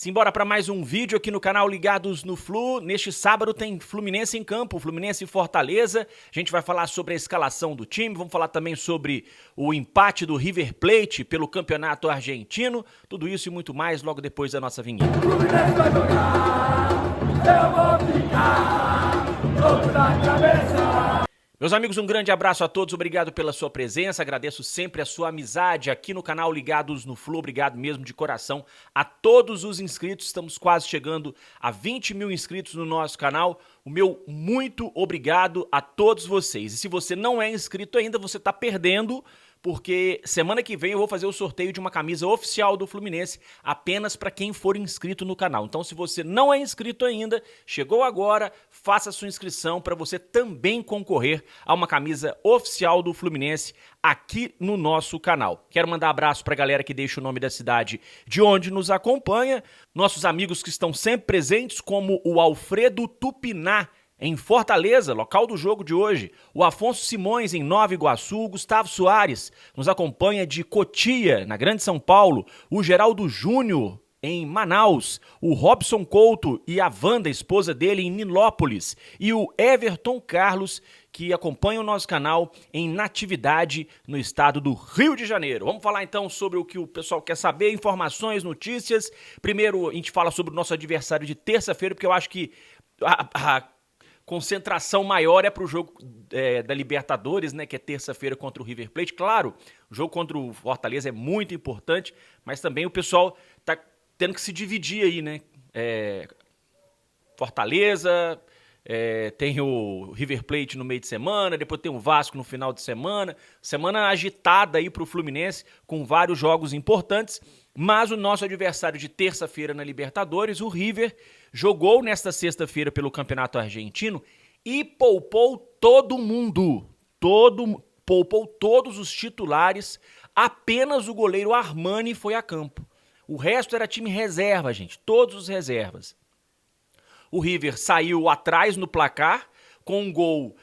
Simbora para mais um vídeo aqui no canal Ligados no Flu. Neste sábado tem Fluminense em campo, Fluminense e Fortaleza. A gente vai falar sobre a escalação do time, vamos falar também sobre o empate do River Plate pelo Campeonato Argentino. Tudo isso e muito mais logo depois da nossa vinheta. Fluminense vai jogar, eu vou ficar louco na cabeça. Meus amigos, um grande abraço a todos, obrigado pela sua presença, agradeço sempre a sua amizade aqui no canal Ligados no Flu, obrigado mesmo de coração a todos os inscritos, estamos quase chegando a 20 mil inscritos no nosso canal, o meu muito obrigado a todos vocês. E se você não é inscrito ainda, você está perdendo, porque semana que vem eu vou fazer o sorteio de uma camisa oficial do Fluminense apenas para quem for inscrito no canal. Então, se você não é inscrito ainda, chegou agora, faça sua inscrição para você também concorrer a uma camisa oficial do Fluminense aqui no nosso canal. Quero mandar abraço para a galera que deixa o nome da cidade de onde nos acompanha, nossos amigos que estão sempre presentes, como o Alfredo Tupiná, em Fortaleza, local do jogo de hoje, o Afonso Simões em Nova Iguaçu, o Gustavo Soares nos acompanha de Cotia, na Grande São Paulo, o Geraldo Júnior em Manaus, o Robson Couto e a Wanda, esposa dele, em Nilópolis, e o Everton Carlos, que acompanha o nosso canal em Natividade, no estado do Rio de Janeiro. Vamos falar então sobre o que o pessoal quer saber, informações, notícias. Primeiro a gente fala sobre o nosso adversário de terça-feira, porque eu acho que a concentração maior é para o jogo da Libertadores, né, que é terça-feira contra o River Plate. Claro, o jogo contra o Fortaleza é muito importante, mas também o pessoal está tendo que se dividir aí, né? Fortaleza, tem o River Plate no meio de semana, depois tem o Vasco no final de semana. Semana agitada aí para o Fluminense, com vários jogos importantes. Mas o nosso adversário de terça-feira na Libertadores, o River, jogou nesta sexta-feira pelo Campeonato Argentino e poupou todo mundo. Poupou todos os titulares, apenas o goleiro Armani foi a campo. O resto era time reserva, gente, todos os reservas. O River saiu atrás no placar, com um gol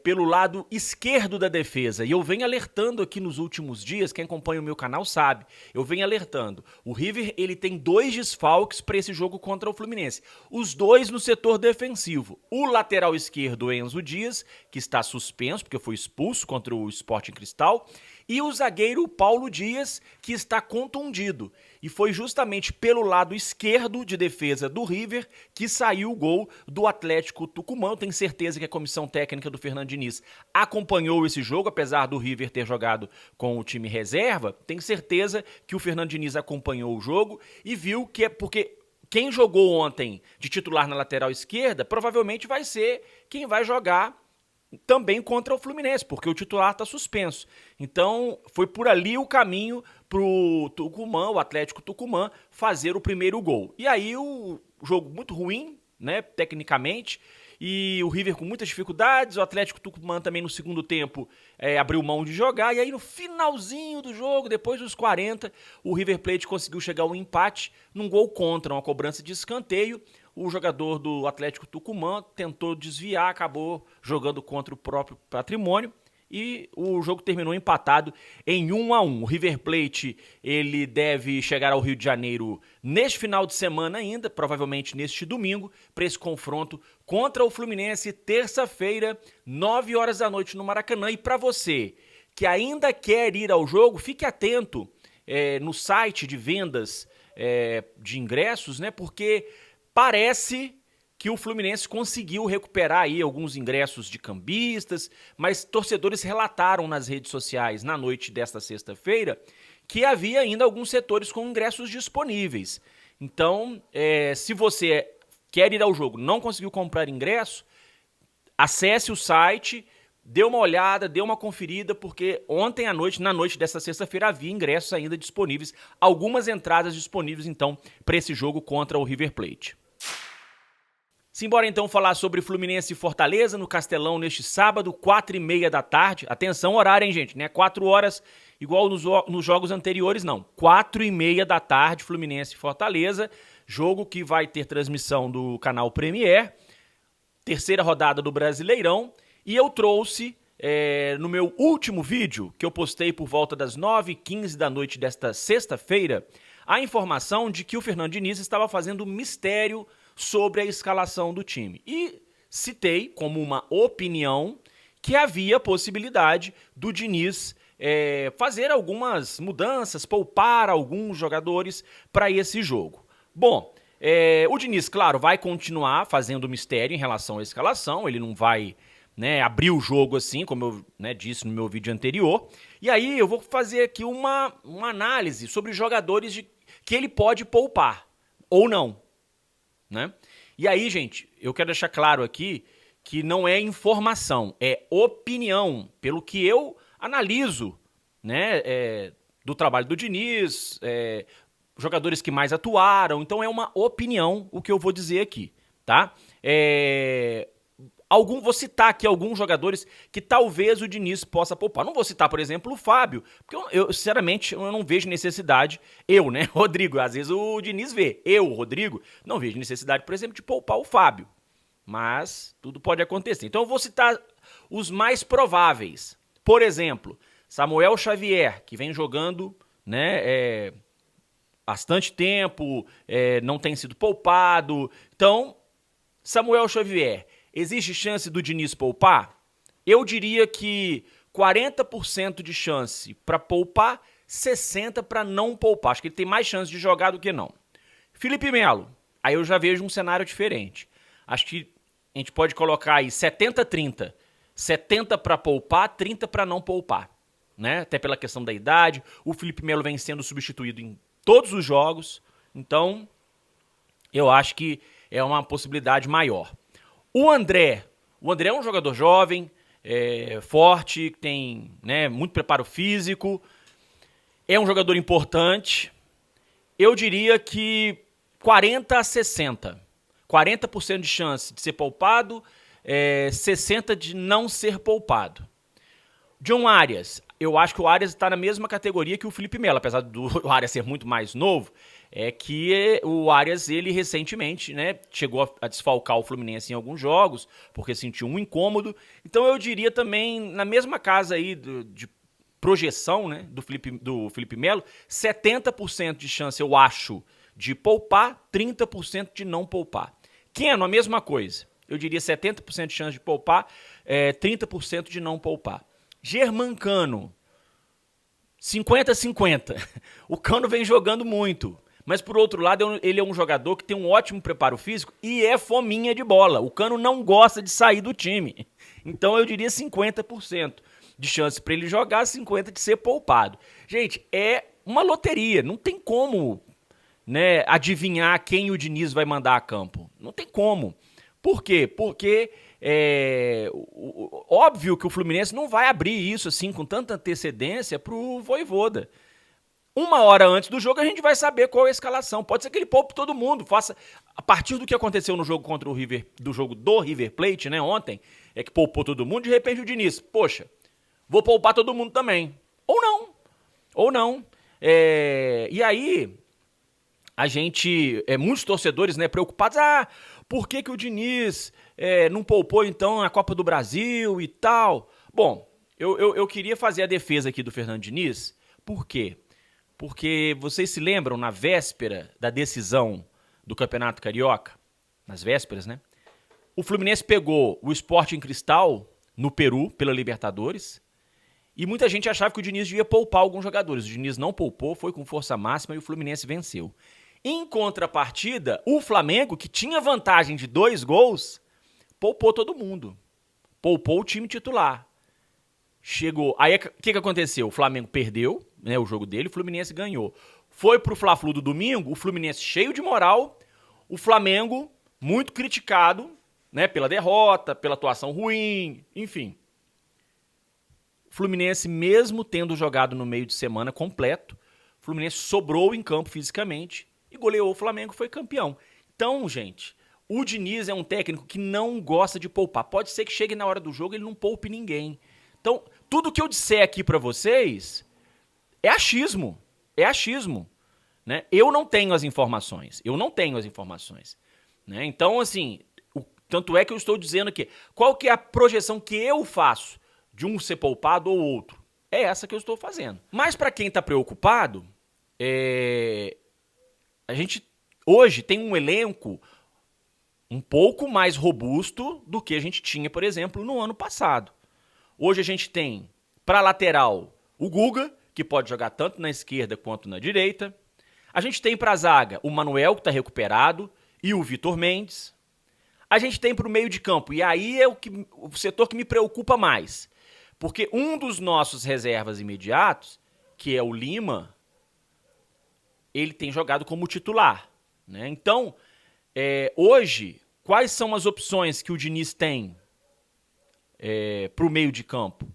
pelo lado esquerdo da defesa. E eu venho alertando aqui nos últimos dias, quem acompanha o meu canal sabe, eu venho alertando. O River ele tem 2 desfalques para esse jogo contra o Fluminense. Os 2 no setor defensivo. O lateral esquerdo, Enzo Dias, que está suspenso, porque foi expulso contra o Sporting Cristal. E o zagueiro Paulo Dias, que está contundido. E foi justamente pelo lado esquerdo de defesa do River que saiu o gol do Atlético Tucumã. Eu tenho certeza que a comissão técnica do Fernando Diniz acompanhou esse jogo, apesar do River ter jogado com o time reserva. Tenho certeza que o Fernando Diniz acompanhou o jogo e viu que é porque quem jogou ontem de titular na lateral esquerda provavelmente vai ser quem vai jogar também contra o Fluminense, porque o titular está suspenso. Então, foi por ali o caminho para o Tucumã, o Atlético Tucumã, fazer o primeiro gol. E aí o jogo muito ruim, né, tecnicamente, e o River com muitas dificuldades, o Atlético Tucumã também no segundo tempo abriu mão de jogar, e aí no finalzinho do jogo, depois dos 40, o River Plate conseguiu chegar ao empate num gol contra, uma cobrança de escanteio. O jogador do Atlético Tucumã tentou desviar, acabou jogando contra o próprio patrimônio e o jogo terminou empatado em 1-1. O River Plate ele deve chegar ao Rio de Janeiro neste final de semana ainda, provavelmente neste domingo, para esse confronto contra o Fluminense, terça-feira, 9 horas da noite no Maracanã. E para você que ainda quer ir ao jogo, fique atento no site de vendas de ingressos, né? Porque parece que o Fluminense conseguiu recuperar aí alguns ingressos de cambistas, mas torcedores relataram nas redes sociais na noite desta sexta-feira que havia ainda alguns setores com ingressos disponíveis. Então, se você quer ir ao jogo, não conseguiu comprar ingresso, acesse o site, dê uma olhada, dê uma conferida, porque ontem à noite, na noite desta sexta-feira, havia ingressos ainda disponíveis, algumas entradas disponíveis, então, para esse jogo contra o River Plate. Simbora então falar sobre Fluminense e Fortaleza no Castelão neste sábado, 4h30 da tarde. Atenção horário, hein, gente? Não é 4 horas igual nos jogos anteriores, não. 4h30 da tarde, Fluminense e Fortaleza. Jogo que vai ter transmissão do canal Premier. Terceira rodada do Brasileirão. E eu trouxe no meu último vídeo, que eu postei por volta das 9h15 da noite desta sexta-feira, a informação de que o Fernando Diniz estava fazendo mistério sobre a escalação do time. E citei como uma opinião que havia possibilidade do Diniz fazer algumas mudanças, poupar alguns jogadores para esse jogo. Bom, o Diniz, claro, vai continuar fazendo mistério em relação à escalação, ele não vai abrir o jogo assim, como eu disse no meu vídeo anterior. E aí eu vou fazer aqui uma análise sobre jogadores que ele pode poupar, ou não. Né? E aí, gente, eu quero deixar claro aqui que não é informação, é opinião, pelo que eu analiso do trabalho do Diniz, jogadores que mais atuaram, então é uma opinião o que eu vou dizer aqui, tá? Vou citar aqui alguns jogadores que talvez o Diniz possa poupar. Não vou citar, por exemplo, o Fábio, porque eu sinceramente, eu não vejo necessidade, Rodrigo, às vezes o Diniz vê, Rodrigo, não vejo necessidade, por exemplo, de poupar o Fábio. Mas tudo pode acontecer. Então eu vou citar os mais prováveis. Por exemplo, Samuel Xavier, que vem jogando bastante tempo, não tem sido poupado. Então, Samuel Xavier, existe chance do Diniz poupar? Eu diria que 40% de chance para poupar, 60% para não poupar. Acho que ele tem mais chance de jogar do que não. Felipe Melo, aí eu já vejo um cenário diferente. Acho que a gente pode colocar aí 70-30. 70 para poupar, 30 para não poupar. Até pela questão da idade. O Felipe Melo vem sendo substituído em todos os jogos. Então, eu acho que é uma possibilidade maior. O André é um jogador jovem, forte, que tem muito preparo físico. É um jogador importante. Eu diria que 40-60. 40% de chance de ser poupado, 60% de não ser poupado. John Arias, eu acho que o Arias está na mesma categoria que o Felipe Melo, apesar do Arias ser muito mais novo, que o Arias, ele recentemente, chegou a desfalcar o Fluminense em alguns jogos, porque sentiu um incômodo. Então eu diria também, na mesma casa aí de projeção do Felipe Melo, 70% de chance, eu acho, de poupar, 30% de não poupar. Keno, a mesma coisa. Eu diria 70% de chance de poupar, 30% de não poupar. Germancano, 50-50. O Cano vem jogando muito. Mas, por outro lado, ele é um jogador que tem um ótimo preparo físico e é fominha de bola. O Cano não gosta de sair do time. Então, eu diria 50% de chance para ele jogar, 50% de ser poupado. Gente, é uma loteria. Não tem como adivinhar quem o Diniz vai mandar a campo. Não tem como. Por quê? Porque óbvio que o Fluminense não vai abrir isso assim com tanta antecedência pro Vojvoda. 1 hora antes do jogo a gente vai saber qual é a escalação. Pode ser que ele poupe todo mundo. Faça a partir do que aconteceu no jogo contra o River, do jogo do River Plate, ontem, que poupou todo mundo. De repente o Diniz, poxa, vou poupar todo mundo também. Ou não. E aí a gente, muitos torcedores, preocupados, por que o Diniz não poupou, então, a Copa do Brasil e tal? Bom, eu queria fazer a defesa aqui do Fernando Diniz. Por quê? Porque vocês se lembram, na véspera da decisão do Campeonato Carioca, nas vésperas, o Fluminense pegou o Sporting Cristal no Peru, pela Libertadores, e muita gente achava que o Diniz devia poupar alguns jogadores. O Diniz não poupou, foi com força máxima e o Fluminense venceu. Em contrapartida, o Flamengo, que tinha vantagem de 2 gols, poupou todo mundo. Poupou o time titular. Chegou. Aí o que aconteceu? O Flamengo perdeu o jogo dele, o Fluminense ganhou. Foi pro Fla-Flu do domingo, o Fluminense cheio de moral, o Flamengo muito criticado pela derrota, pela atuação ruim, enfim. O Fluminense, mesmo tendo jogado no meio de semana completo, o Fluminense sobrou em campo fisicamente e goleou o Flamengo, foi campeão. Então, gente, o Diniz é um técnico que não gosta de poupar. Pode ser que chegue na hora do jogo e ele não poupe ninguém. Então, tudo que eu disser aqui pra vocês é achismo. Eu não tenho as informações. Então, assim, tanto é que eu estou dizendo aqui, qual que é a projeção que eu faço de um ser poupado ou outro? É essa que eu estou fazendo. Mas para quem está preocupado, a gente hoje tem um elenco um pouco mais robusto do que a gente tinha, por exemplo, no ano passado. Hoje a gente tem, para lateral, o Guga, que pode jogar tanto na esquerda quanto na direita. A gente tem para a zaga o Manuel, que está recuperado, e o Vitor Mendes. A gente tem para o meio de campo, e aí é o setor que me preocupa mais. Porque um dos nossos reservas imediatos, que é o Lima, ele tem jogado como titular, né? Então, hoje, quais são as opções que o Diniz tem para o meio de campo?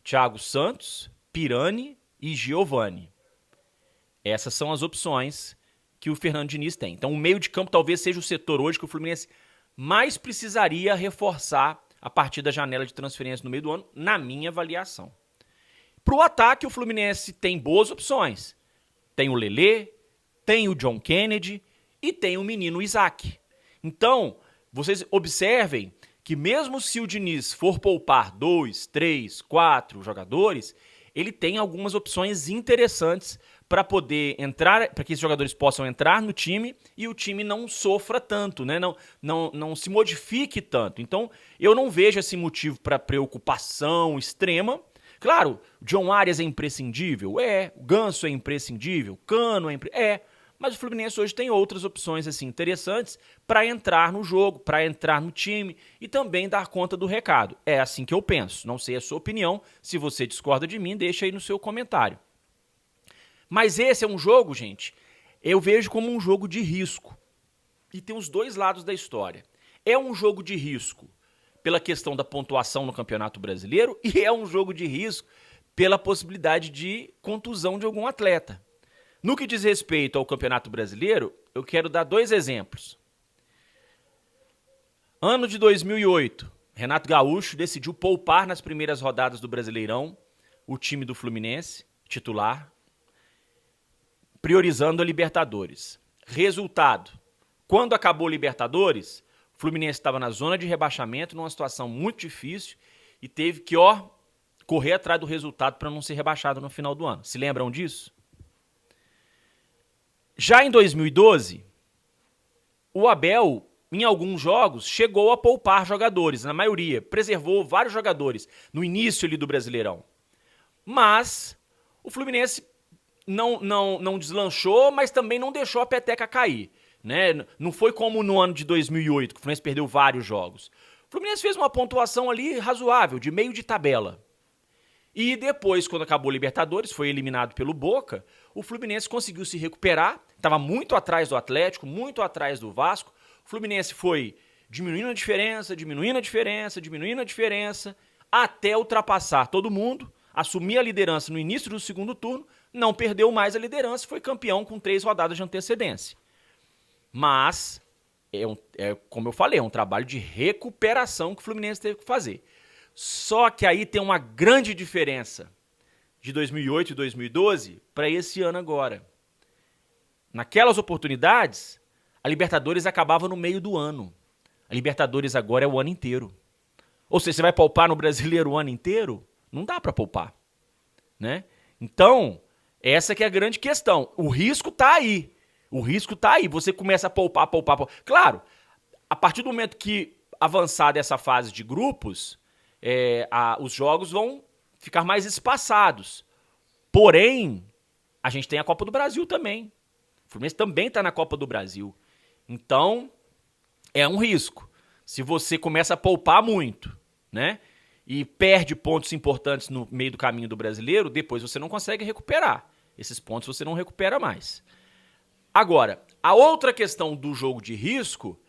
Thiago Santos, Pirani e Giovani. Essas são as opções que o Fernando Diniz tem. Então, o meio de campo talvez seja o setor hoje que o Fluminense mais precisaria reforçar a partir da janela de transferência no meio do ano, na minha avaliação. Para o ataque, o Fluminense tem boas opções. Tem o Lelê, tem o John Kennedy e tem o menino Isaac. Então, vocês observem que mesmo se o Diniz for poupar 2, 3, 4 jogadores, ele tem algumas opções interessantes para poder entrar, para que esses jogadores possam entrar no time e o time não sofra tanto, né? Não se modifique tanto. Então, eu não vejo esse motivo para preocupação extrema. Claro, o John Arias é imprescindível? O Ganso é imprescindível? O Cano é imprescindível? Mas o Fluminense hoje tem outras opções assim interessantes para entrar no jogo, para entrar no time e também dar conta do recado. É assim que eu penso. Não sei a sua opinião. Se você discorda de mim, deixa aí no seu comentário. Mas esse é um jogo, gente, eu vejo como um jogo de risco. E tem os dois lados da história. É um jogo de risco pela questão da pontuação no Campeonato Brasileiro e é um jogo de risco pela possibilidade de contusão de algum atleta. No que diz respeito ao Campeonato Brasileiro, eu quero dar 2 exemplos. Ano de 2008, Renato Gaúcho decidiu poupar nas primeiras rodadas do Brasileirão o time do Fluminense, titular, priorizando a Libertadores. Resultado, quando acabou a Libertadores, o Fluminense estava na zona de rebaixamento, numa situação muito difícil, e teve que, correr atrás do resultado para não ser rebaixado no final do ano. Se lembram disso? Já em 2012, o Abel, em alguns jogos, chegou a poupar jogadores, na maioria, preservou vários jogadores no início ali do Brasileirão. Mas o Fluminense não deslanchou, mas também não deixou a peteca cair, né? Não foi como no ano de 2008, que o Fluminense perdeu vários jogos. O Fluminense fez uma pontuação ali razoável, de meio de tabela. E depois, quando acabou a Libertadores, foi eliminado pelo Boca, o Fluminense conseguiu se recuperar, estava muito atrás do Atlético, muito atrás do Vasco. O Fluminense foi diminuindo a diferença, até ultrapassar todo mundo, assumir a liderança no início do segundo turno, não perdeu mais a liderança e foi campeão com 3 rodadas de antecedência. Mas, como eu falei, é um trabalho de recuperação que o Fluminense teve que fazer. Só que aí tem uma grande diferença de 2008 e 2012 para esse ano agora. Naquelas oportunidades, a Libertadores acabava no meio do ano. A Libertadores agora é o ano inteiro. Ou seja, você vai poupar no Brasileiro o ano inteiro? Não dá para poupar, né? Então, essa que é a grande questão. O risco tá aí. Você começa a poupar. Claro, a partir do momento que avançar dessa fase de grupos, os jogos vão ficar mais espaçados. Porém, a gente tem a Copa do Brasil também. O Fluminense também está na Copa do Brasil. Então, é um risco. Se você começa a poupar muito, né? E perde pontos importantes no meio do caminho do Brasileiro, depois você não consegue recuperar. Esses pontos você não recupera mais. Agora, a outra questão do jogo de risco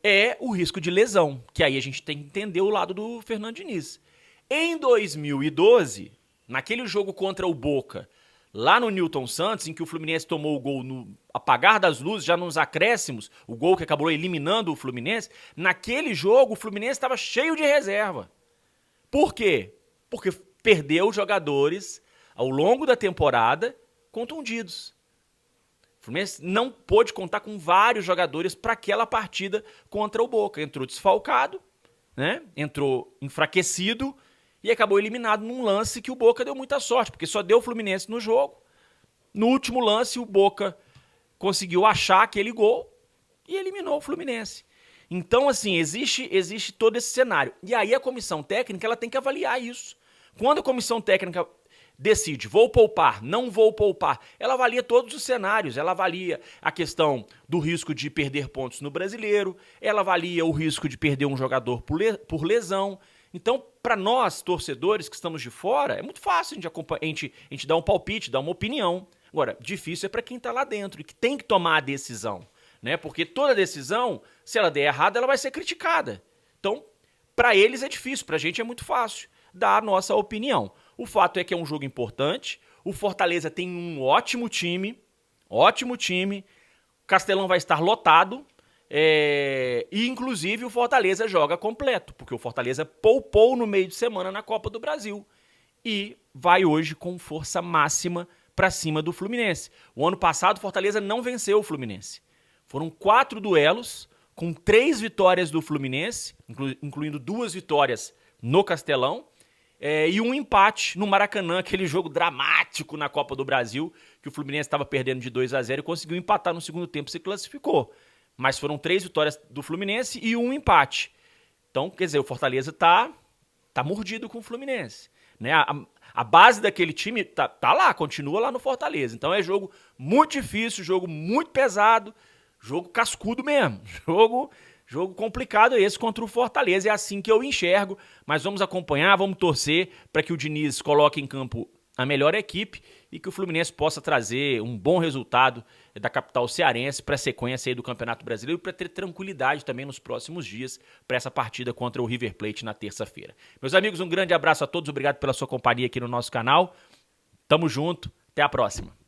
é o risco de lesão, que aí a gente tem que entender o lado do Fernando Diniz. Em 2012, naquele jogo contra o Boca, lá no Newton Santos, em que o Fluminense tomou o gol no apagar das luzes, já nos acréscimos, o gol que acabou eliminando o Fluminense, naquele jogo o Fluminense estava cheio de reserva. Por quê? Porque perdeu jogadores ao longo da temporada contundidos. O Fluminense não pôde contar com vários jogadores para aquela partida contra o Boca. Entrou desfalcado, né? Entrou enfraquecido e acabou eliminado num lance que o Boca deu muita sorte, porque só deu o Fluminense no jogo. No último lance, o Boca conseguiu achar aquele gol e eliminou o Fluminense. Então, assim, existe todo esse cenário. E aí a comissão técnica ela tem que avaliar isso. Quando a comissão técnica decide, vou poupar, não vou poupar, ela avalia todos os cenários, ela avalia a questão do risco de perder pontos no Brasileiro, ela avalia o risco de perder um jogador por lesão. Então, para nós, torcedores que estamos de fora, é muito fácil a gente dar um palpite, dar uma opinião. Agora, difícil é para quem está lá dentro e que tem que tomar a decisão, né? Porque toda decisão, se ela der errado, ela vai ser criticada. Então, para eles é difícil, para a gente é muito fácil dar a nossa opinião. O fato é que é um jogo importante, o Fortaleza tem um ótimo time, o Castelão vai estar lotado, e inclusive o Fortaleza joga completo, porque o Fortaleza poupou no meio de semana na Copa do Brasil e vai hoje com força máxima para cima do Fluminense. O ano passado o Fortaleza não venceu o Fluminense. Foram 4 duelos com 3 vitórias do Fluminense, incluindo 2 vitórias no Castelão, e um empate no Maracanã, aquele jogo dramático na Copa do Brasil, que o Fluminense estava perdendo de 2-0 e conseguiu empatar no segundo tempo e se classificou. Mas foram 3 vitórias do Fluminense e um empate. Então, quer dizer, o Fortaleza tá mordido com o Fluminense, né? A base daquele time tá lá, continua lá no Fortaleza. Então é jogo muito difícil, jogo muito pesado, jogo cascudo mesmo, jogo complicado esse contra o Fortaleza, é assim que eu enxergo, mas vamos acompanhar, vamos torcer para que o Diniz coloque em campo a melhor equipe e que o Fluminense possa trazer um bom resultado da capital cearense para a sequência aí do Campeonato Brasileiro e para ter tranquilidade também nos próximos dias para essa partida contra o River Plate na terça-feira. Meus amigos, um grande abraço a todos, obrigado pela sua companhia aqui no nosso canal, tamo junto, até a próxima.